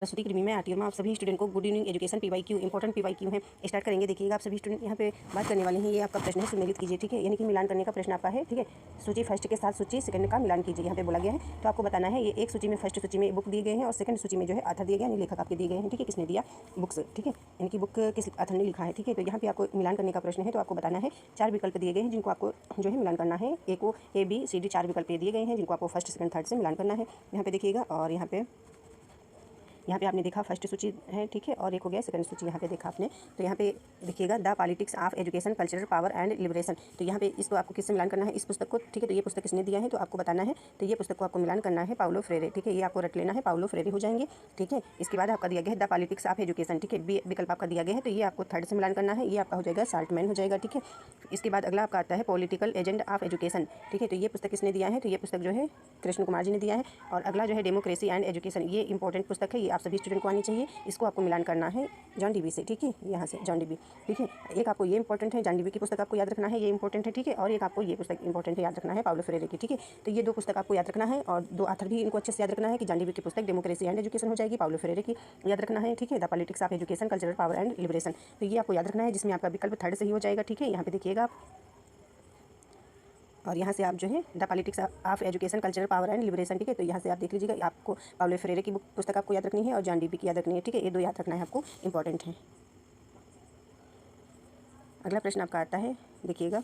Saraswati creamy में आती हूँ। मैं आप सभी स्टूडेंट को good evening education PYQ important PYQ है स्टार्ट करेंगे। देखिएगा आप सभी स्टूडेंट यहाँ पे बात करने वाले हैं। ये आपका प्रश्न है, सुमेलित कीजिए, ठीक है। यानी कि मिलान करने का प्रश्न आपका है, ठीक है। सूची फर्स्ट के साथ सूची सेकंड का मिलान कीजिए, यहाँ पे बोला गया है। तो आपको बताना है ये एक सूची में फर्स्ट सूची में बुक दिए गए हैं और सेकंड सूची में जो है ऑथर दिए गए हैं, लेखक आपके दिए गए हैं, ठीक है। किसने दिया? बुक्स, ठीक है। यानी कि बुक किस ऑथर ने लिखा है, ठीक है। तो यहाँ पे आपको मिलान करने का प्रश्न है। तो आपको बताना है 4 विकल्प दिए गए हैं जिनको आपको जो है मिलान करना है। ए को ABCD 4 विकल्प दिए गए हैं जिनको आपको फर्स्ट सेकंड थर्ड से मिलान करना है। यहाँ पे देखिएगा और यहाँ पे आपने देखा फर्स्ट सूची है, ठीक है, और एक हो गया सेकंड सूची, यहाँ पे देखा आपने। तो यहाँ पे देखिएगा the politics of education cultural power and liberation. तो यहाँ पे इसको आपको किससे मिलान करना है? इस पुस्तक को, ठीक है। तो ये पुस्तक किसने दिया है तो आपको बताना है। तो ये पुस्तक को आपको मिलान करना है पाउलो फ्रेरे, ठीक है। ये आपको रट लेना है, पाउलो फ्रेरे हो जाएंगे, ठीक है। इसके बाद आपका दिया गया है द पॉलिटिक्स ऑफ एजुकेशन, ठीक है। बी विकल्प आपका दिया गया है, तो ये आपको थर्ड से मिलान करना है। ये आपका हो जाएगा साल्टमैन हो जाएगा, ठीक है। इसके बाद अगला आपका आता है पॉलिटिकल एजेंडा ऑफ एजुकेशन, ठीक है। तो ये पुस्तक किसने दिया है? तो ये पुस्तक जो है कृष्ण कुमार जी ने दिया है। और अगला जो है डेमोक्रेसी एंड एजुकेशन, ये इंपॉर्टेंट पुस्तक है, ये आप सभी स्टूडेंट को आनी चाहिए। इसको आपको मिलान करना है जॉन डीवी से, ठीक है। यहाँ से जॉन डीवी, ठीक है। एक आपको ये इंपॉर्टेंट है, जॉन डीवी की पुस्तक आपको याद रखना है, ये इंपॉर्टेंट है, ठीक है। और एक आपको ये पुस्तक इंपॉर्टेंट है, याद रखना है पाउलो फ्रेरे की, ठीक है। तो ये दो पुस्तक आपको याद रखना है और दो ऑथर भी इनको अच्छे से याद रखना है कि जॉन डीवी की पुस्तक डेमोक्रेसी एंड एजुकेशन हो जाएगी, पाउलो फ्रेरे की याद रखना है, ठीक है। The politics of education cultural power and liberation, तो ये आपको याद रखना है, जिसमें आपका विकल्प थर्ड सही हो जाएगा, ठीक है। यहाँ पे देखिएगा आप, और यहाँ से आप जो है the politics of education cultural power and liberation, ठीक है। तो यहाँ से आप देख लीजिएगा, आपको पाउलो फ्रेरे की पुस्तक आपको याद रखनी है और जॉन डीवी की याद रखनी है, ठीक है। ये दो याद रखना है आपको, इंपॉर्टेंट है। अगला प्रश्न आपका आता है, देखिएगा,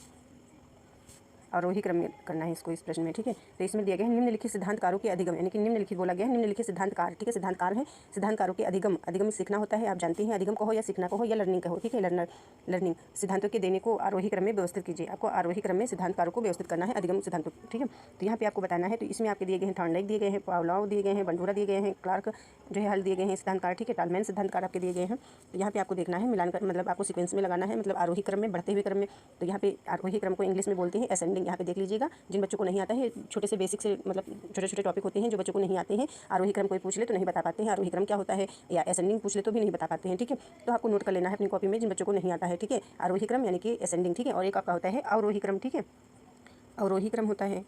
आरोही क्रम में करना है इसको, इस प्रश्न में, ठीक है। तो इसमें दिया गया है निम्नलिखित सिद्धांतकारों के अधिगम, यानी कि निम्नलिखित बोला गया है, निम्नलिखित सिद्धांतकार, ठीक है। सिद्धांतकार है, सिद्धांतकारों के अधिगम, अधिगम सीखना होता है, आप जानते हैं। अधिगम कहो या सीखना कहो या लर्निंग कहो, ठीक है। लर्निंग सिद्धांतों के देने को आरोही क्रम में व्यवस्थित कीजिए। आपको आरोही क्रम में सिद्धांतकारों को व्यवस्थित करना है, अधिगम सिद्धांतों, ठीक है। तो यहाँ पे आपको बताना है। तो इसमें आपके दिए गए हैं थॉर्नडाइक दिए गए हैं, पावलोव दिए गए हैं, बंडूरा दिए गए हैं, क्लार्क जो है हल दिए गए हैं सिद्धांतकार, ठीक है। टालमैन सिद्धांतकार आपके दिए गए हैं। तो यहाँ पे आपको देखना है मिलान कर, मतलब आपको सीक्वेंस में लगाना है, मतलब आरोही क्रम में, बढ़ते हुए क्रम में। तो यहाँ पे आरोही क्रम को इंग्लिश में बोलते हैं असेंडिंग। यहाँ पे देख लीजिएगा, जिन बच्चों को नहीं आता है, छोटे से बेसिक से, मतलब छोटे छोटे टॉपिक होते हैं जो बच्चों को नहीं आते हैं, आरोही क्रम कोई पूछ ले तो नहीं बता पाते हैं आरोही क्रम क्या होता है, या असेंडिंग पूछ ले तो भी नहीं बता पाते हैं, ठीक है। तो आपको नोट कर लेना है अपनी कॉपी में, जिन बच्चों को नहीं आता है, ठीक है। आरोही क्रम यानी कि असेंडिंग, ठीक है। और एक आपका होता है अवरोही क्रम, ठीक है। अवरोही क्रम होता है,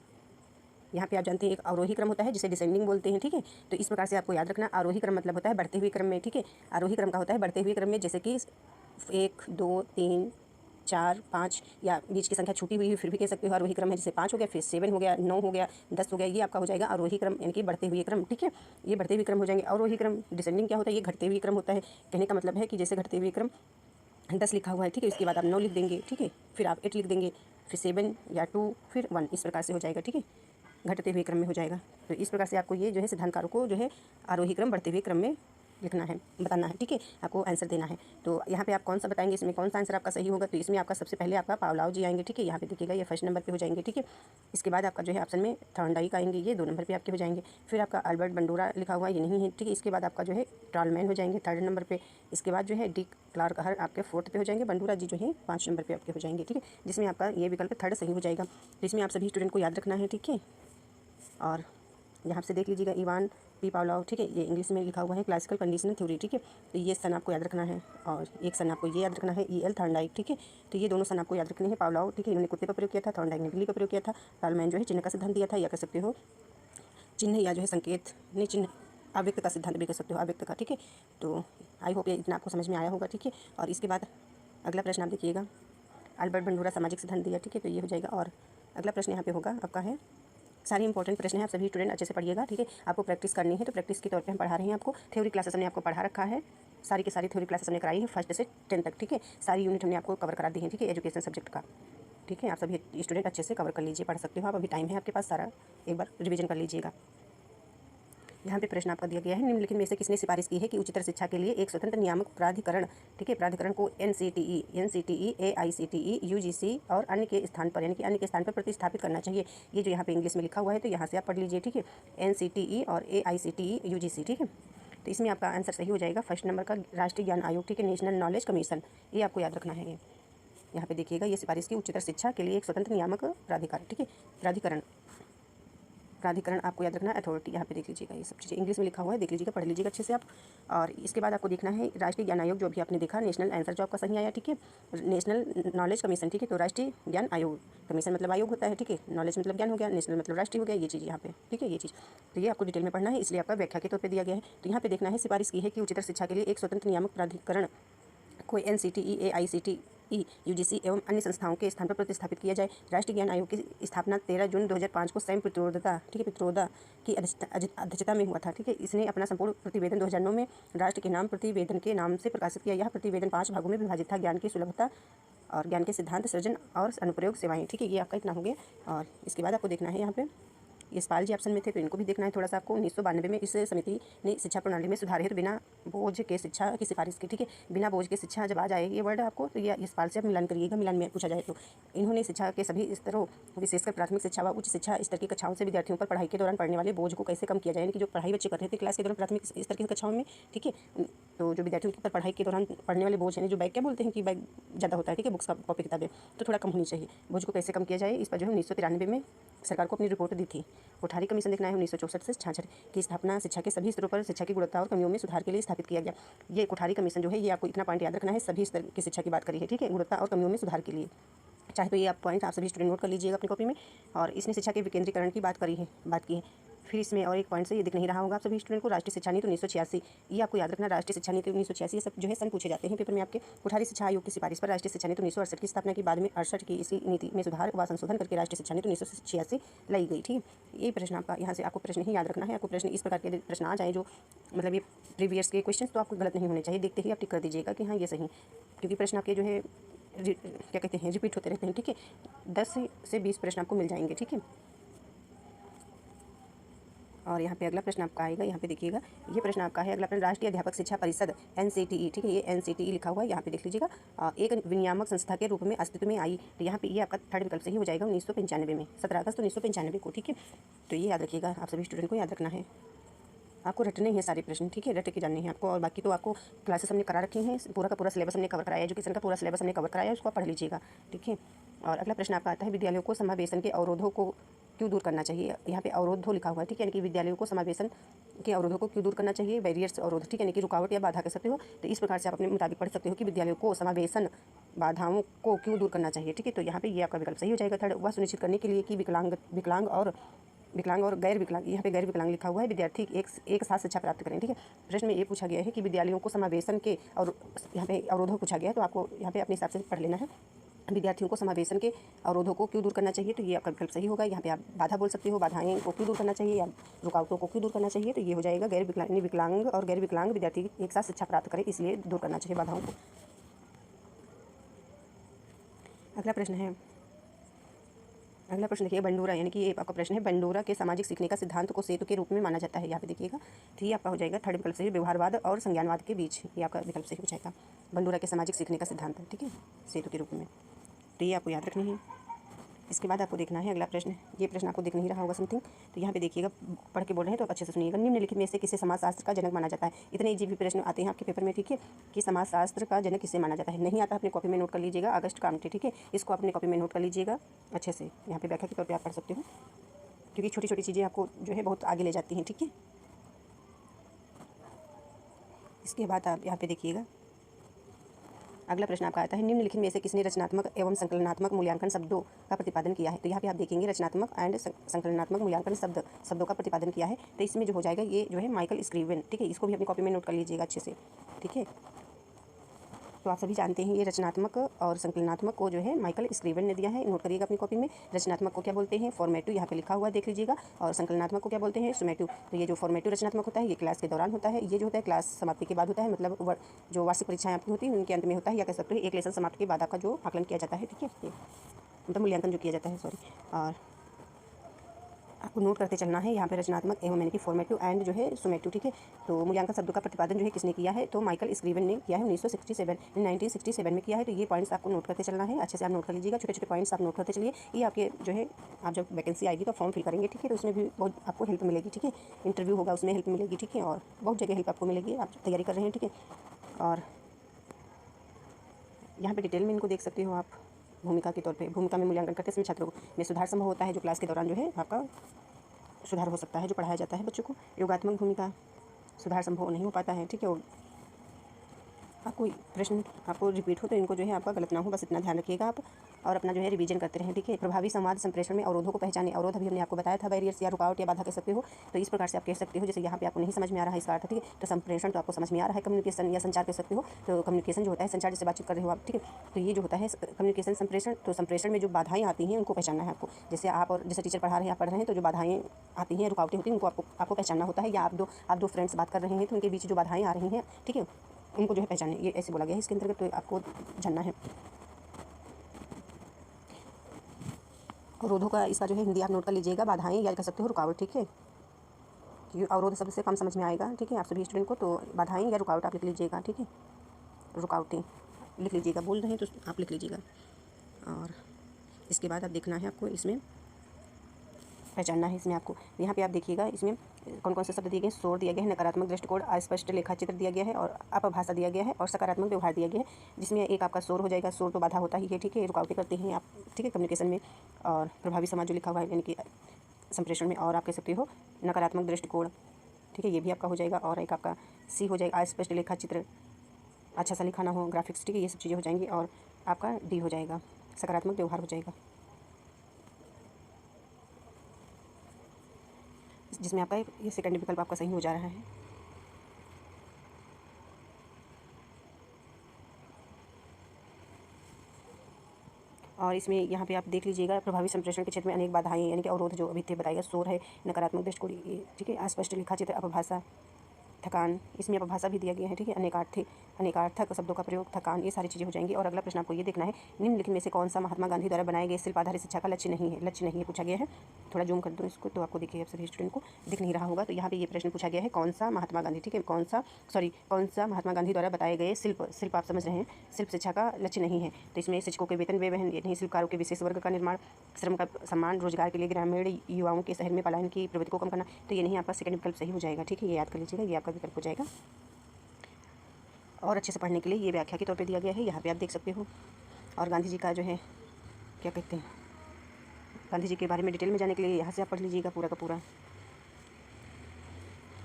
यहाँ पे आप जानते हैं एक अवरोही क्रम होता है जिसे डिसेंडिंग बोलते हैं, ठीक है। तो इस प्रकार से आपको याद रखना, आरोही क्रम मतलब होता है बढ़ते हुए क्रम में, ठीक है। आरोही क्रम का होता है बढ़ते हुए क्रम में, जैसे कि 1 2 3 4 5, या बीच की संख्या छूटी हुई फिर भी कह सकते हो आरोही क्रम है। जैसे 5 हो गया, फिर 7 हो गया, 9 हो गया, 10 हो गया, ये आपका हो जाएगा आरोही क्रम, यानी कि बढ़ते हुए क्रम, ठीक है। ये बढ़ते हुए क्रम हो जाएंगे। अवरोही क्रम, डिसेंडिंग क्या होता है? ये घटते हुए क्रम होता है। कहने का मतलब है कि जैसे घटते हुए क्रम 10 लिखा हुआ है, ठीक है, इसके बाद आप 9 लिख देंगे, ठीक है, फिर आप 8 लिख देंगे, फिर 7 या 2, फिर 1, इस प्रकार से हो जाएगा, ठीक है। घटते हुए क्रम में हो जाएगा। तो इस प्रकार से आपको ये जो है सिद्धांतकारों को जो है आरोही क्रम बढ़ते हुए क्रम में लिखना है, बताना है, ठीक है। आपको आंसर देना है। तो यहाँ पे आप कौन सा बताएंगे, इसमें कौन सा आंसर आपका सही होगा? तो इसमें आपका सबसे पहले आपका पावलोव जी आएंगे, ठीक है। यहाँ पे देखिएगा ये फर्स्ट नंबर पे हो जाएंगे, ठीक है। इसके बाद आपका जो है ऑप्शन में थॉर्नडाइक आएंगे, ये 2 नंबर पे आपके हो जाएंगे। फिर आपका अल्बर्ट बंडूरा लिखा हुआ ये नहीं है, ठीक है। इसके बाद आपका जो है टालमैन हो जाएंगे 3rd नंबर पे। इसके बाद जो है डी क्लार्क हर आपके 4th पे हो जाएंगे। बंडूरा जी जो है 5 नंबर पे आपके हो जाएंगे, ठीक है। जिसमें आपका ये विकल्प 3rd सही हो जाएगा। तो इसमें आप सभी स्टूडेंट को याद रखना है, ठीक है। और यहाँ से देख लीजिएगा इवान पी पावलोव, ठीक है। ये इंग्लिश में लिखा हुआ है क्लासिकल कंडीशनल थ्योरी, ठीक है। तो ये सन आपको याद रखना है, और एक सन आपको ये याद रखना है EL थॉर्नडाइक, ठीक है। तो ये दोनों सन आपको याद रखने हैं। पावलोव, ठीक है, इन्होंने कुत्ते का प्रयोग किया था, थॉर्नडाइक ने बिल्ली का प्रयोग किया था। टालमैन जो है चिन्ह का सिद्धांत दिया था, या कह सकते हो चिन्ह या जो है संकेत, नहीं चिन्ह, अव्यक्त का सिद्धांत भी कह सकते हो, अव्यक्त का, ठीक है। तो आई होप ये इतना आपको समझ में आया होगा, ठीक है। और इसके बाद अगला प्रश्न आप देखिएगा, अल्बर्ट बंडूरा सामाजिक सिद्धांत दिया, ठीक है। तो ये हो जाएगा। और अगला प्रश्न यहाँ पे होगा आपका है, सारे इंपॉर्टेंट प्रश्न हैं, आप सभी स्टूडेंट अच्छे से पढ़िएगा, ठीक है। आपको प्रैक्टिस करनी है, तो प्रैक्टिस के तौर पे हम पढ़ा रहे हैं आपको। थ्योरी क्लासेस हमने आपको पढ़ा रखा है, सारी की सारी थ्योरी क्लासेस हमने कराई है 1st से 10 तक, ठीक है। सारी यूनिट हमने आपको कवर करा दी है, ठीक है, एजुकेशन सब्जेक्ट का, ठीक है। आप सभी स्टूडेंट अच्छे से कवर कर लीजिए, पढ़ सकते हो आप, अभी टाइम है आपके पास, सारा एक बार रिविजन कर लीजिएगा। यहाँ पे प्रश्न आपका दिया गया है, निम्नलिखित में से किसने सिफारिश की है कि उच्चतर शिक्षा के लिए एक स्वतंत्र नियामक प्राधिकरण, ठीक है, प्राधिकरण को NCTE AICTE UGC और अन्य के स्थान पर, यानी कि अन्य के स्थान पर प्रतिस्थापित करना चाहिए। ये जो यहाँ पे इंग्लिश में लिखा हुआ है, तो यहाँ से आप पढ़ लीजिए, ठीक है। NCTE और AICTE UGC, ठीक है। तो इसमें आपका आंसर सही हो जाएगा 1st नंबर का राष्ट्रीय ज्ञान आयोग, ठीक है, नेशनल नॉलेज कमीशन, ये आपको याद रखना है। यहाँ पे देखिएगा ये सिफारिश की उच्चतर शिक्षा के लिए एक स्वतंत्र नियामक प्राधिकार, ठीक है, प्राधिकरण। प्राधिकरण आपको याद रखना है, अथॉरिटी। यहाँ पे देख लीजिएगा, ये सब चीज़ें इंग्लिश में लिखा हुआ है, देख लीजिएगा, पढ़ लीजिएगा अच्छे से आप। और इसके बाद आपको देखना है राष्ट्रीय ज्ञान आयोग, जो अभी आपने देखा नेशनल आंसर जो आपका सही आया, ठीक है, नेशनल नॉलेज कमीशन, ठीक है। तो राष्ट्रीय ज्ञान आयोग, कमीशन मतलब आयोग होता है, ठीक है, नॉलेज मतलब ज्ञान हो गया, नेशनल मतलब राष्ट्रीय हो गया, ये चीज़ यहाँ पे, ठीक है, ये चीज़। तो ये आपको डिटेल में पढ़ना है, इसलिए आपका व्याख्या के तौर पर दिया गया है। तो यहाँ पे देखना है, सिफारिश की है कि उच्चतर शिक्षा के लिए एक स्वतंत्र नियामक प्राधिकरण कोई NCTE, AICTE, UGC एवं अन्य संस्थाओं के स्थान पर प्रतिस्थापित किया जाए। राष्ट्रीय ज्ञान आयोग की स्थापना 13 जून 2005 को सैम पित्रोदा, ठीक है, पित्रोदा की अध्यक्षता में हुआ था, ठीक है। इसने अपना संपूर्ण प्रतिवेदन 2009 में राष्ट्र के नाम प्रतिवेदन के नाम से प्रकाशित किया। यह प्रतिवेदन 5 भागों में विभाजित था: ज्ञान की सुलभता और ज्ञान के सिद्धांत, सृजन और अनुप्रयोग सेवाएं, ठीक है। ये आपका इतना हो गया। और इसके बाद आपको देखना है यहाँ पे यशपाल जी ऑप्शन में थे, तो इनको भी देखना है थोड़ा सा आपको। 1992 में इस समिति ने शिक्षा प्रणाली में सुधार हेतु बिना बोझ के शिक्षा की सिफारिश की, ठीक है। बिना बोझ के शिक्षा जब आ जाए ये वर्ड आपको, तो ये यशपाल से आप मिलान करिएगा, मिलान में पूछा जाए तो। इन्होंने शिक्षा के सभी स्तरों, विशेषकर प्राथमिक शिक्षा व उच्च शिक्षा स्तर की कक्षाओं से विद्यार्थियों पर पढ़ाई के दौरान पढ़ने वाले बोझ को कैसे कम किया जाए, यानी कि जो पढ़ाई बच्चे कर रहे थे क्लास के दौरान प्राथमिक स्तर की कक्षाओं में, ठीक है, तो जो विद्यार्थियों के ऊपर पढ़ाई के दौरान पढ़ने वाले बोझ हैं, जो बैग क्या बोलते हैं कि बैग ज़्यादा होता है, ठीक है, बुक्स का कॉपी किताबें, तो थोड़ा कम होनी चाहिए। बोझ को कैसे कम किया जाए, इस पर जो है 1993 में सरकार को अपनी रिपोर्ट दी थी। कोठारी कमीशन देखना है 1964 से 66 की स्थापना शिक्षा के सभी स्तरों पर शिक्षा की गुणवत्ता और कमियों में सुधार के लिए स्थापित किया गया। ये कोठारी कमीशन जो है, ये आपको इतना पॉइंट याद रखना है, सभी स्तर की शिक्षा की बात करी है, ठीक है, गुणवत्ता और कमियों में सुधार के लिए। चाहे तो ये आप पॉइंट आप सभी स्टूडेंट नोट कर लीजिएगा अपनी कॉपी में। और इसने शिक्षा के विकेंद्रीकरण की बात की है। फिर इसमें और एक पॉइंट से ये दिख नहीं रहा होगा आप सभी स्टूडेंट को, राष्ट्रीय शिक्षा नीति 1986, ये आपको याद रखना, राष्ट्रीय शिक्षा नीति 1986, ये सब जो है सन पूछे जाते हैं पेपर में आपके। कोठारी शिक्षा आयोग की सिफारिश पर राष्ट्रीय शिक्षा नीति 1968 की स्थापना के बाद में 68 की इसी नीति में सुधार व संशोधन करके राष्ट्रीय शिक्षा नीति 1986 लाई गई, ठीक है। ये प्रश्न आपका यहाँ से आपको प्रश्न ही याद रखना है। आपको प्रश्न इस प्रकार के प्रश्न आ जाए जो मतलब ये प्रीवियस के क्वेश्चन, तो आपको गलत नहीं होने चाहिए, देखते ही आप टिक कर दीजिएगा कि हाँ ये सही, क्योंकि प्रश्न आपके जो है क्या कहते हैं रिपीट होते रहते हैं, ठीक है। 10 से 20 प्रश्न आपको मिल जाएंगे, ठीक है। और यहाँ पे अगला प्रश्न आपका आएगा, यहाँ पे देखिएगा, ये प्रश्न आपका है अगला प्रश्न, राष्ट्रीय अध्यापक शिक्षा परिषद NCTE, ठीक है, ये NCTE लिखा हुआ है, यहाँ पे देख लीजिएगा, एक विनियामक संस्था के रूप में अस्तित्व में आई। तो यहाँ पे ये आपका थर्ड विकल्प से ही हो जाएगा 1995 में, 17 अगस्त 1995 को, ठीक है। तो ये याद रखिएगा, आप सभी स्टूडेंट को याद रखना है, आपको रटने हैं सारे प्रश्न, ठीक है, रट के जाने हैं आपको। और बाकी तो आपको क्लासेस हमने करा रखी हैं, पूरा का पूरा सिलेबस हमने कवर कराया है, एजुकेशन का पूरा सिलेबस हमने कवर कराया है, उसको आप पढ़ लीजिएगा, ठीक है। और अगला प्रश्न आपका आता है, विद्यालयों को समावेशन के अवरोधों को क्यों दूर करना चाहिए। यहाँ पे अवरोधों लिखा हुआ है, ठीक है, यानी कि विद्यालयों को समावेशन के अवरोधों को क्यों दूर करना चाहिए, बैरियर्स अवरोध, ठीक है, यानी कि रुकावट या बाधा कह सकते हो। तो इस प्रकार से आप अपने मुताबिक पढ़ सकते हो कि विद्यालयों को समावेशन बाधाओं को क्यों दूर करना चाहिए, ठीक है। तो यहाँ पे ये आपका विकल्प सही हो जाएगा थर्ड, वह सुनिश्चित करने के लिए कि विकलांग और गैर विकलांग, यहाँ पे गैर विकलांग लिखा हुआ है, विद्यार्थी एक साथ शिक्षा प्राप्त करें, ठीक है। प्रश्न में ये पूछा गया है कि विद्यालयों को समावेशन के और यहाँ पे अवरोधों पूछा गया है, तो आपको यहाँ पे अपने हिसाब से पढ़ लेना है, विद्यार्थियों को समावेशन के अवरोधों को क्यों दूर करना चाहिए। तो ये आपका विकल्प सही होगा। यहाँ पे आप बाधा बोल सकते हो, बाधाएं को क्यों दूर करना चाहिए या रुकावटों को क्यों दूर करना चाहिए। तो ये हो जाएगा विकलांग और गैर विकलांग विद्यार्थी एक साथ शिक्षा प्राप्त करें, इसलिए दूर करना चाहिए बाधाओं को। अगला प्रश्न देखिए, बंडूरा, यानी कि ये आपका प्रश्न है, बंडूरा के सामाजिक सीखने का सिद्धांत को सेतु के रूप में माना जाता है। यहाँ पे देखिएगा, तो ये आपका हो जाएगा थर्ड विकल्प से, व्यवहारवाद और संज्ञानवाद के बीच, ये आपका विकल्प सही हो जाएगा, बंडूरा के सामाजिक सीखने का सिद्धांत, ठीक है, सेतु के रूप में। तो ये आपको याद रखनी है। इसके बाद आपको देखना है अगला प्रश्न, ये प्रश्न आपको दिख नहीं रहा होगा समथिंग, तो यहाँ पे देखिएगा, पढ़ के बोल रहे हैं तो अच्छे से सुनिएगा। निम्नलिखित में से किसे समाजशास्त्र का जनक माना जाता है। इतने इजी भी प्रश्न आते हैं आपके पेपर में, ठीक है, कि समाजशास्त्र का जनक किसे माना जाता है। नहीं आता अपनी कॉपी में नोट कर लीजिएगा, अगस्त कामटे, ठीक है, इसको अपनी कॉपी में नोट कर लीजिएगा अच्छे से, यहाँ पे व्याख्या के तौर पर आप पढ़ सकते हो, क्योंकि छोटी छोटी चीज़ें आपको जो है बहुत आगे ले जाती हैं, ठीक है। इसके बाद आप यहाँ पे देखिएगा, अगला प्रश्न आपका आता है, निम्नलिखित में से किसने रचनात्मक एवं संकलनात्मक मूल्यांकन शब्दों का प्रतिपादन किया है। तो यहाँ पे आप देखेंगे रचनात्मक एंड संकलनात्मक मूल्यांकन शब्दों का प्रतिपादन किया है। तो इसमें जो हो जाएगा ये जो है माइकल स्क्रीवन, ठीक है, इसको भी अपनी कॉपी में नोट कर लीजिएगा अच्छे से, ठीक है। तो आप सभी जानते हैं ये रचनात्मक और संकलनात्मक को जो है माइकल स्क्रीवन ने दिया है, नोट करिएगा अपनी कॉपी में। रचनात्मक को क्या बोलते हैं, फॉर्मेटिव, यहाँ पे लिखा हुआ देख लीजिएगा, और संकलनात्मक को क्या बोलते हैं, सुमेटिव। तो ये जो फॉर्मेटिव रचनात्मक होता है ये क्लास के दौरान होता है, ये जो होता है क्लास समाप्ति के बाद होता है, मतलब जो वार्षिक परीक्षाएं आपकी होती है उनके अंत में होता है, या कह सकते हैं एक लेसन समाप्ति के बाद आपका जो आकलन किया जाता है, ठीक है, ये मतलब मूल्यांकन जो किया जाता है, सॉरी। और आपको नोट करते चलना है यहाँ पे रचनात्मक एवं यानी कि फॉर्मेटिव एंड जो है सुमेटिव, ठीक है। तो मूल्यांकन शब्दों का प्रतिपादन जो है किसने किया है, तो माइकल स्क्रीवन ने किया है 1967 में किया है। तो ये पॉइंट्स आपको नोट करते चलना है, अच्छे से आप नोट कर लीजिएगा, छोटे छोटे पॉइंट्स आप नोट करते चलिए। ये आपके जो है आप जब वैकेंसी आएगी तो फॉर्म फिल करेंगे, ठीक है, तो उसमें भी बहुत आपको हेल्प मिलेगी, ठीक है। इंटरव्यू होगा उसमें हेल्प मिलेगी, ठीक है, और बहुत जगह हेल्प आपको मिलेगी, आप तैयारी कर रहे हैं, ठीक है। और यहाँ पर डिटेल में इनको देख सकते हो आप। भूमिका के तौर पे, भूमिका में मूल्यांकन करते समय छात्रों में सुधार संभव होता है जो क्लास के दौरान जो है आपका सुधार हो सकता है जो पढ़ाया जाता है बच्चों को। योगात्मक भूमिका सुधार संभव नहीं हो पाता है, ठीक है। आपको प्रश्न आपको रिपीट हो तो इनको जो है आपका गलत ना हो, बस इतना ध्यान रखिएगा आप, और अपना जो है रिवीजन करते रहें, ठीक है। प्रभावी संवाद संप्रेषण में अवरोधों को पहचाने। अवरोध अभी हमने आपको बताया था, बैरियर्स या रुकावट या बाधा कह सकते हो। तो इस प्रकार से आप कह सकते हो, जैसे यहाँ पे आपको नहीं समझ में आ रहा है इसका अर्थ, ठीक है। तो संप्रेषण तो आपको समझ में आ रहा है, कम्युनिकेशन या संचार कह सकते हो। तो कम्युनिकेशन जो होता है, संचार जैसे बातचीत कर रहे हो आप, ठीक है। तो ये जो होता है कम्युनिकेशन संप्रेषण, तो संप्रेषण में जो बाधाएं आती हैं उनको पहचानना है आपको। जैसे आप और जैसे टीचर पढ़ा रहे हैं, आप पढ़ रहे हैं, तो जो बाधाएं आती हैं, रुकावटें होती हैं, उनको आपको पहचानना होता है। या आप दो फ्रेंड्स बात कर रहे हैं तो उनके बीच जो बाधाएं आ रही हैं, ठीक है, उनको जो है पहचाने, ये ऐसे बोला गया है इसके अंतर्गत, तो आपको जानना है। अवरोधों का इसका जो है हिंदी आप नोट कर लीजिएगा, बाधाएं या कह सकते हो रुकावट, ठीक है। अवरोध सबसे कम समझ में आएगा, ठीक है, आप सभी स्टूडेंट को। तो बाधाएं या रुकावट आप लिख लीजिएगा, ठीक है, रुकावटें लिख लीजिएगा, बोल रहे हैं तो आप लिख लीजिएगा। और इसके बाद आप देखना है आपको, इसमें पहचानना है इसमें आपको। यहाँ पे आप देखिएगा इसमें कौन कौन से शब्द दिए गए हैं। शोर दिया गया है, नकारात्मक दृष्टिकोण, अस्पष्ट लेखा चित्र दिया गया है, और अपभाषा दिया गया है, और सकारात्मक व्यवहार दिया गया है, जिसमें एक आपका शोर हो जाएगा। शोर तो बाधा होता ही है, ठीक है, रुकावटें करते हैं आप, ठीक है, कम्युनिकेशन में। और प्रभावी समाज जो लिखा हुआ है यानी कि संप्रेषण में, और आप कह सकते हो नकारात्मक दृष्टिकोण, ठीक है, ये भी आपका हो जाएगा। और एक आपका सी हो जाएगा, अस्पष्ट लेखा चित्र, अच्छा सा लिखा ना हो, ग्राफिक्स, ठीक है, ये सब चीज़ें हो जाएंगी। और आपका डी हो जाएगा, सकारात्मक व्यवहार हो जाएगा, जिसमें आपका ये सेकंड विकल्प आपका सही हो जा रहा है। और इसमें यहाँ पे आप देख लीजिएगा, प्रभावी संप्रेषण के क्षेत्र में अनेक बाधाएं यानी कि अवरोध जो अभी थे बताएगा। शोर है, नकारात्मक दृष्टिकोण, ठीक है, अस्पष्ट लिखा चित्र, अपभाषा, थकान, इसमें अपभाषा भी दिया गया है, ठीक है, अनेकार्थक शब्दों का प्रयोग, थकान, ये सारी चीज़ें हो जाएंगी। और अगला प्रश्न आपको ये देखना है, निम्नलिखित में से कौन सा महात्मा गांधी द्वारा बनाए गए शिल्प आधारित शिक्षा का लक्ष्य नहीं है, पूछा गया है। थोड़ा जूम कर दो इसको तो आपको देखिए, सभी स्टूडेंट को दिख नहीं रहा होगा। तो यहाँ पे ये प्रश्न पूछा गया है, कौन सा महात्मा गांधी, ठीक है, कौन सा महात्मा गांधी द्वारा बताए गए शिल्प आप समझ रहे हैं, शिल्प शिक्षा का लक्ष्य नहीं है। तो इसमें शिक्षकों के वेतन व्यवहन नहीं, शिल्पकारों के विशेष वर्ग का निर्माण, श्रम का सम्मान, रोजगार के लिए ग्रामीण युवाओं के शहर में पलायन की प्रवृत्ति को कम करना, तो ये नहीं, आपका सेकंड विकल्प सही हो जाएगा, ठीक है, ये याद कर लीजिएगा, ये आपका विकल्प हो जाएगा। और अच्छे से पढ़ने के लिए ये व्याख्या के तौर पे दिया गया है, यहाँ पे आप देख सकते हो। और गांधी जी का जो है क्या कहते हैं, गांधी जी के बारे में डिटेल में जाने के लिए यहाँ से आप पढ़ लीजिएगा पूरा का पूरा।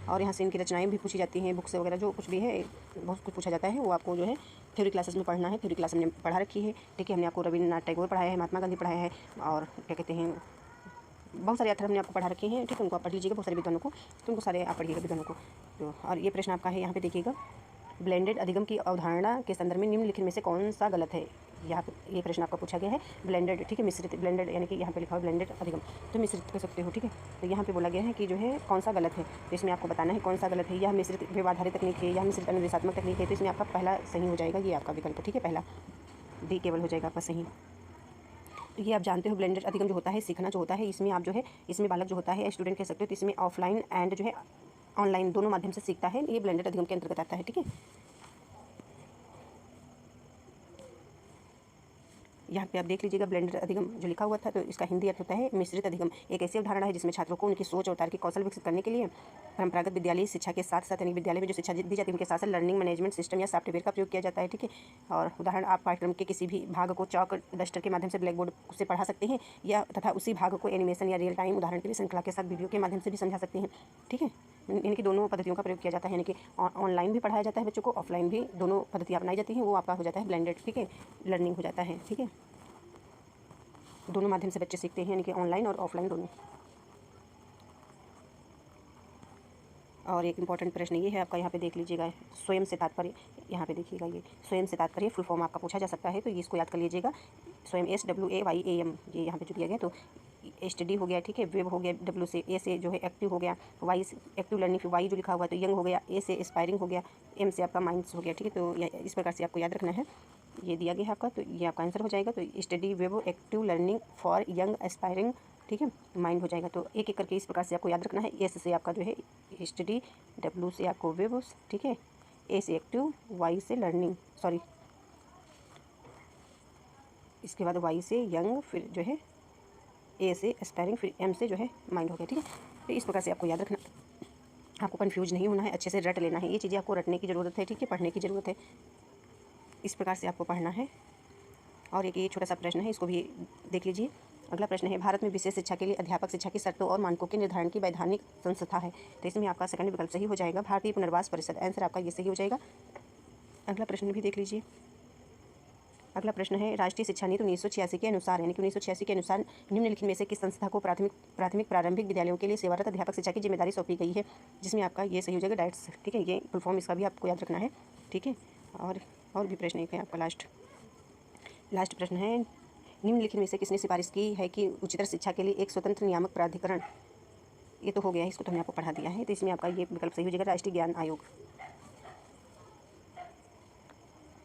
और यहाँ से इनकी रचनाएं भी पूछी जाती हैं, बुक्स वगैरह जो कुछ भी है, बहुत कुछ पूछा जाता है, वो आपको जो है थ्योरी क्लासेस में पढ़ना है। थ्योरी क्लास हमने पढ़ा रखी है, ठीक है, हमने आपको रविन्द्रनाथ टैगोर पढ़ाया है, महात्मा गांधी पढ़ाया है, और क्या कहते हैं, बहुत सारे अथर हमने आपको पढ़ा रखे हैं, ठीक है, उनको आप पढ़ लीजिएगा, बहुत सारे विद्वानों को, तो उनको सारे आप पढ़िएगा विद्वानों को। तो और ये प्रश्न आपका है, यहाँ पे देखिएगा, ब्लेंडेड अधिगम की अवधारणा के संदर्भ में निम्नलिखित में से कौन सा गलत है। यहाँ पे ये प्रश्न आपका पूछा गया है, ब्लेंडेड, ठीक है, मिश्रित, ब्लेंडेड यानी कि यहाँ पे लिखा हुआ ब्लेंडेड अधिगम, तो मिश्रित कर सकते हो, ठीक है। तो यहाँ पे बोला गया है कि जो है कौन सा गलत है, तो इसमें आपको बताना है कौन सा गलत है। यह मिश्रित व्यवहारिक तकनीक है, यह मिश्रित अनुदेशात्मक तकनीक है, तो इसमें आपका पहला सही हो जाएगा, ये आपका विकल्प, ठीक है, पहला डी केवल हो जाएगा आपका सही। तो ये आप जानते हो, ब्लेंडेड अधिगम जो होता है, सीखना जो होता है, इसमें आप जो है, इसमें बालक जो होता है, स्टूडेंट कह सकते हो, तो इसमें ऑफलाइन एंड जो है ऑनलाइन दोनों माध्यम से सीखता है, ये ब्लेंडेड अधिगम के अंतर्गत आता है, ठीक है। यहाँ पे आप देख लीजिएगा, ब्लेंडेड अधिगम जो लिखा हुआ था, तो इसका हिंदी अर्थ होता है मिश्रित अधिगम। एक ऐसी अवधारणा है जिसमें छात्रों को उनकी सोच और तार्किक कौशल विकसित करने के लिए परंपरागत विद्यालय शिक्षा के साथ साथ यानी विद्यालय में जो शिक्षा दी जाती है उनके साथ साथ लर्निंग मैनेजमेंट सिस्टम या सॉफ्टवेयर का प्रयोग किया जाता है, ठीक है। और उदाहरण, आप पाठ्यक्रम के किसी भी भाग को चौक डस्टर के माध्यम से ब्लैक बोर्ड से पढ़ा सकते हैं, या तथा उसी भाग को एनिमेशन या रियल टाइम उदाहरण के लिए श्रृंखला के साथ वीडियो के माध्यम से भी समझा सकते हैं, ठीक है। यानी कि दोनों पद्धतियों का प्रयोग किया जाता है, यानी कि ऑनलाइन भी पढ़ाया जाता है बच्चों को, ऑफलाइन भी, दोनों पद्धतियाँ अपनाई जाती हैं, वो आपका हो जाता है ब्लेंडेड, ठीक है, लर्निंग हो जाता है, ठीक है। दोनों माध्यम से बच्चे सीखते हैं, यानी कि ऑनलाइन और ऑफलाइन दोनों। और एक इंपॉर्टेंट प्रश्न ये है आपका, यहाँ पे देख लीजिएगा, स्वयं से तात्पर्य, यहाँ पे देखिएगा, ये स्वयं से तात्पर्य फुल फॉर्म आपका पूछा जा सकता है, तो ये इसको याद कर लीजिएगा, स्वयं SWAYAM, ये यहाँ पे जो दिया गया, तो स्टडी हो गया, ठीक है, वेब हो गया, W से, A से जो है एक्टिव हो गया, Y से एक्टिव लर्निंग, फिर Y जो लिखा हुआ है तो यंग हो गया, A से एस्पायरिंग हो गया, M से आपका माइंड्स हो गया, ठीक है। तो इस प्रकार से आपको याद रखना है, ये दिया गया है आपका, तो ये आपका आंसर हो जाएगा। तो study web active learning for young aspiring, ठीक है, माइंड हो जाएगा। तो एक एक करके इस प्रकार से आपको याद रखना है। एस से आपका जो है स्टडी, W से आपको वेब, ठीक है, A से एक्टिव, Y से लर्निंग, सॉरी, इसके बाद Y से यंग, फिर जो है A से एस्पायरिंग, फिर M से जो है माइंड हो गया, ठीक है। तो इस प्रकार से आपको याद रखना, आपको कन्फ्यूज नहीं होना है, अच्छे से रट लेना है, ये चीज़ें आपको रटने की ज़रूरत है, ठीक है, पढ़ने की ज़रूरत है, इस प्रकार से आपको पढ़ना है। और एक ये छोटा सा प्रश्न है, इसको भी देख लीजिए, अगला प्रश्न है, भारत में विशेष शिक्षा के लिए अध्यापक शिक्षा की शर्तों और मानकों के निर्धारण की वैधानिक संस्था है। तो इसमें आपका सेकंड विकल्प सही हो जाएगा, भारतीय पुनर्वास परिषद। आंसर आपका ये सही हो जाएगा। अगला प्रश्न भी देख लीजिए। अगला प्रश्न है, राष्ट्रीय शिक्षा नीति 1986 के अनुसार, यानी कि 1986 के अनुसार निम्नलिखित में से किस संस्था को प्रारंभिक विद्यालयों के लिए सेवारत अध्यापक शिक्षा की जिम्मेदारी सौंपी गई है? जिसमें आपका ये सही हो जाएगा, डाइट्स। ठीक है, ये फुल फॉर्म इसका भी आपको याद रखना है। ठीक है, और भी प्रश्न एक है आपका लास्ट प्रश्न है, निम्नलिखित में से किसने सिफारिश की है कि उच्चतर शिक्षा के लिए एक स्वतंत्र नियामक प्राधिकरण? ये तो हो गया है, इसको तो हमने आपको पढ़ा दिया है। तो इसमें आपका ये विकल्प सही हो जाएगा, राष्ट्रीय ज्ञान आयोग।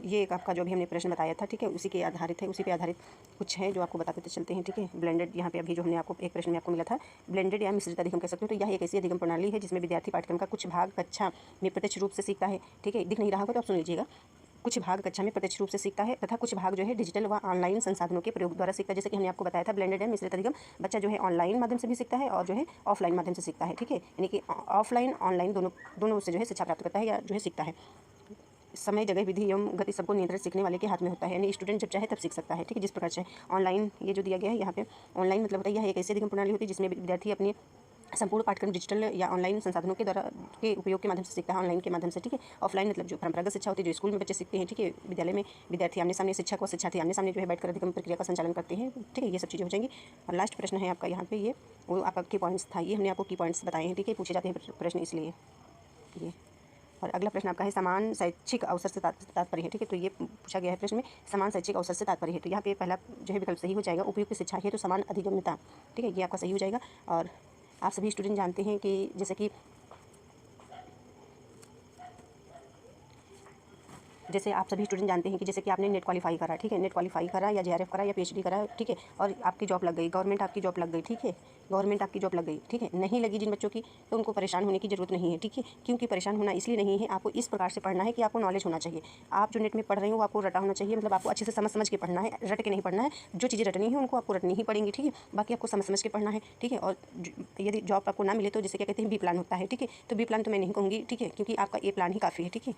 ये एक आपका जो भी हमने प्रश्न बताया था, ठीक है, उसी के आधारित है, उसी पे आधारित कुछ है जो आपको बताते चलते हैं। ठीक है, ब्लेंडेड, यहाँ पे अभी जो हमने आपको एक प्रश्न में आपको मिला था, ब्लेंडेड या मिश्रित अधिगम कह सकते हो। तो यह एक ऐसी अधिगम प्रणाली है जिसमें विद्यार्थी पाठ्यक्रम का कुछ भाग कक्षा में प्रत्यक्ष रूप से सीखता है। ठीक है, दिख नहीं रहा होगा तो आप सुन लीजिएगा। कुछ भाग कक्षा में प्रत्यक्ष रूप से सीखता है तथा कुछ भाग जो है डिजिटल व ऑनलाइन संसाधनों के प्रयोग द्वारा सीखता है। जैसे कि हमने आपको बताया था, ब्लेंडेड है मिश्रित अधिगम, बच्चा जो है ऑनलाइन माध्यम से भी सीखता है और जो है ऑफलाइन माध्यम से सीखता है। ठीक है, यानी कि ऑफलाइन ऑनलाइन दोनों से जो है शिक्षा प्राप्त करता है या जो है सीखता है। समय, जगह, विधि एवं गति सबको नियंत्रित सीखने वाले के हाथ में होता है, यानी स्टूडेंट जब चाहे तब सीख सकता है। ठीक है, जिस प्रकार से ऑनलाइन ये जो दिया गया है यहाँ पे, ऑनलाइन मतलब होता है यह एक ऐसी अधिगम प्रणाली होती है जिसमें विद्यार्थी अपने संपूर्ण पाठ्यक्रम डिजिटल या ऑनलाइन संसाधनों के द्वारा के उपयोग के माध्यम से सीखता है, ऑनलाइन के माध्यम से। ठीक है, ऑफलाइन मतलब जो परंपरागत शिक्षा होती है, जो स्कूल में बच्चे सीखते हैं। ठीक है, विद्यालय में विद्यार्थी आमने सामने, शिक्षक व शिक्षार्थी आमने सामने जो है बैठकर अधिगम प्रक्रिया का संचालन करते हैं। ठीक है, ये सब चीज़ें हो जाएंगी। और लास्ट प्रश्न है आपका यहाँ पे, ये वो आपका की पॉइंट्स था, ये हमने आपको की पॉइंट्स बताए हैं। ठीक है, पूछे जाते हैं प्रश्न इसलिए ये। और अगला प्रश्न आपका है, समान शैक्षिक अवसर से तात्पर्य है। ठीक है, तो ये पूछा गया है प्रश्न में, समान शैक्षिक अवसर से तात्पर्य है। तो यहाँ पे पहला जो है विकल्प सही हो जाएगा, उपयुक्त शिक्षा है तो समान अधिगम्यता। ठीक है, ये आपका सही हो जाएगा। और आप सभी स्टूडेंट जानते हैं कि जैसे आप सभी स्टूडेंट जानते हैं कि जैसे कि आपने नेट क्वालिफाई करा, ठीक है, नेट क्वालिफाई करा या जेआरएफ करा या पीएचडी करा, ठीक है, और आपकी जॉब लग गई, गवर्नमेंट आपकी जॉब लग गई। ठीक है, गवर्नमेंट आपकी जॉब लग गई। ठीक है, नहीं लगी जिन बच्चों की, तो उनको परेशान होने की जरूरत नहीं है। ठीक है, क्योंकि परेशान होना इसलिए नहीं है, आपको इस प्रकार से पढ़ना है कि आपको नॉलेज होना चाहिए। आप जो नेट में पढ़ रहे हो आपको रटा होना चाहिए, मतलब आपको अच्छे से समझ के पढ़ना है, रट के नहीं पढ़ना है। जो चीज़ें रटनी है उनको आपको रटनी ही पड़ेंगी। ठीक है, बाकी आपको समझ के पढ़ना है। ठीक है, और यदि जॉब आपको ना मिले तो जैसे क्या कहते हैं, बी प्लान होता है। ठीक है, तो बी प्लान तो मैं नहीं कहूँगी। ठीक है, क्योंकि आपका ए प्लान ही काफ़ी है। ठीक है,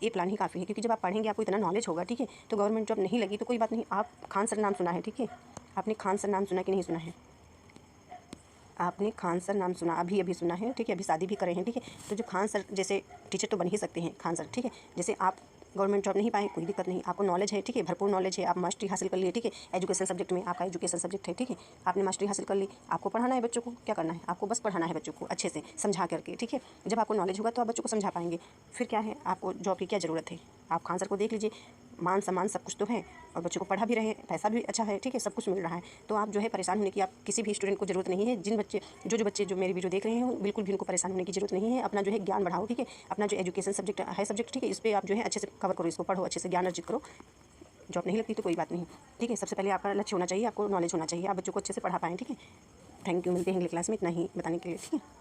ये प्लान ही काफ़ी है, क्योंकि जब आप पढ़ेंगे आपको इतना नॉलेज होगा। ठीक है, तो गवर्नमेंट जॉब नहीं लगी तो कोई बात नहीं। आप खान सर नाम सुना है? ठीक है, आपने खान सर नाम सुना कि नहीं सुना है? आपने खान सर नाम सुना, अभी सुना है? ठीक है, अभी शादी भी करे हैं। ठीक है, तो जो खान सर जैसे टीचर तो बन ही सकते हैं खान सर। ठीक है, जैसे आप गवर्नमेंट जॉब नहीं पाए कोई दिक्कत नहीं, आपको नॉलेज है। ठीक है, भरपूर नॉलेज है, आप मास्टरी हासिल कर लिए। ठीक है, एजुकेशन सब्जेक्ट में आपका एजुकेशन सब्जेक्ट है। ठीक है, आपने मास्टरी हासिल कर ली, आपको पढ़ाना है बच्चों को। क्या करना है आपको? बस पढ़ाना है बच्चों को अच्छे से समझा करके। ठीक है, जब आपको नॉलेज होगा तो आप बच्चों को समझा पाएंगे। फिर क्या है, आपको जॉब की क्या ज़रूरत है? आप खान सर को देख लीजिए, मान सम्मान सब कुछ तो है और बच्चों को पढ़ा भी रहे हैं, पैसा भी अच्छा है। ठीक है, सब कुछ मिल रहा है। तो आप जो है परेशान होने की आप किसी भी स्टूडेंट को ज़रूरत नहीं है। जो बच्चे जो मेरी वीडियो देख रहे हैं, बिल्कुल भी उनको परेशान होने की जरूरत नहीं है। अपना जो है ज्ञान बढ़ाओ। ठीक है, अपना जो एजुकेशन सब्जेक्ट है सब्जेक्ट, ठीक है, इस पर आप जो है अच्छे से कवर करो, इसको पढ़ो, अच्छे से ज्ञान अर्जित करो। जॉब नहीं लगती तो कोई बात नहीं। ठीक है, सबसे पहले आपका लक्ष्य होना चाहिए, आपको नॉलेज होना चाहिए, आप बच्चों को अच्छे से पढ़ा पाएँ। ठीक है, थैंक यू, मिलते हैं अगली क्लास में। इतना ही बताने के लिए। ठीक है,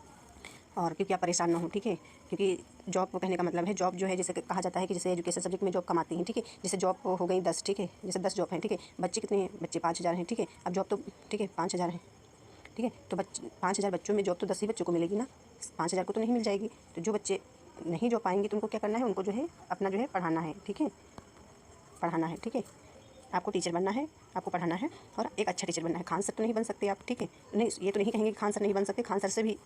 और क्योंकि आप परेशान ना हो। ठीक है, क्योंकि जॉब को कहने का मतलब है, जॉब जो है जैसे कहा जाता है कि जैसे एजुकेशन सब्जेक्ट में जॉब कमाती हैं। ठीक है, जैसे जॉब हो गई 10। ठीक है, जैसे 10 जॉब हैं। ठीक है, बच्चे कितने हैं? बच्चे 5000 हैं। ठीक है, अब जॉब तो ठीक है 5000 हैं। ठीक है, तो 5000 बच्चों में जॉब तो 10 ही बच्चों को मिलेगी ना, 5000 को तो नहीं मिल जाएगी। तो जो बच्चे नहीं जॉब पाएंगे तो उनको क्या करना है, उनको जो है अपना जो है पढ़ाना है। ठीक है, पढ़ाना है। ठीक है, आपको टीचर बनना है, आपको पढ़ाना है और एक अच्छा टीचर बनना है। खान सर तो नहीं बन सकते आप। ठीक है, नहीं, ये तो नहीं कहेंगे कि खान सर नहीं बन सकते, खान सर से भी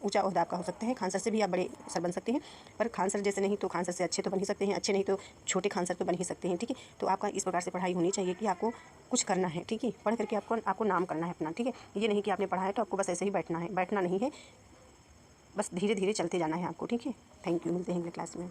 ऊंचा ओहदा आपका हो सकता है, खान सर से भी आप बड़े सर बन सकते हैं। पर खान सर जैसे नहीं तो खान सर से अच्छे तो बन ही सकते हैं, अच्छे नहीं तो छोटे खान सर तो बन ही सकते हैं। ठीक है, तो आपका इस प्रकार से पढ़ाई होनी चाहिए कि आपको कुछ करना है। ठीक है, पढ़ करके आपको नाम करना है अपना। ठीक है, ये नहीं कि आपने पढ़ा है तो आपको बस ऐसे ही बैठना है, बैठना नहीं है, बस धीरे धीरे चलते जाना है आपको। ठीक है, थैंक यू, मिलते हैं अगले क्लास में।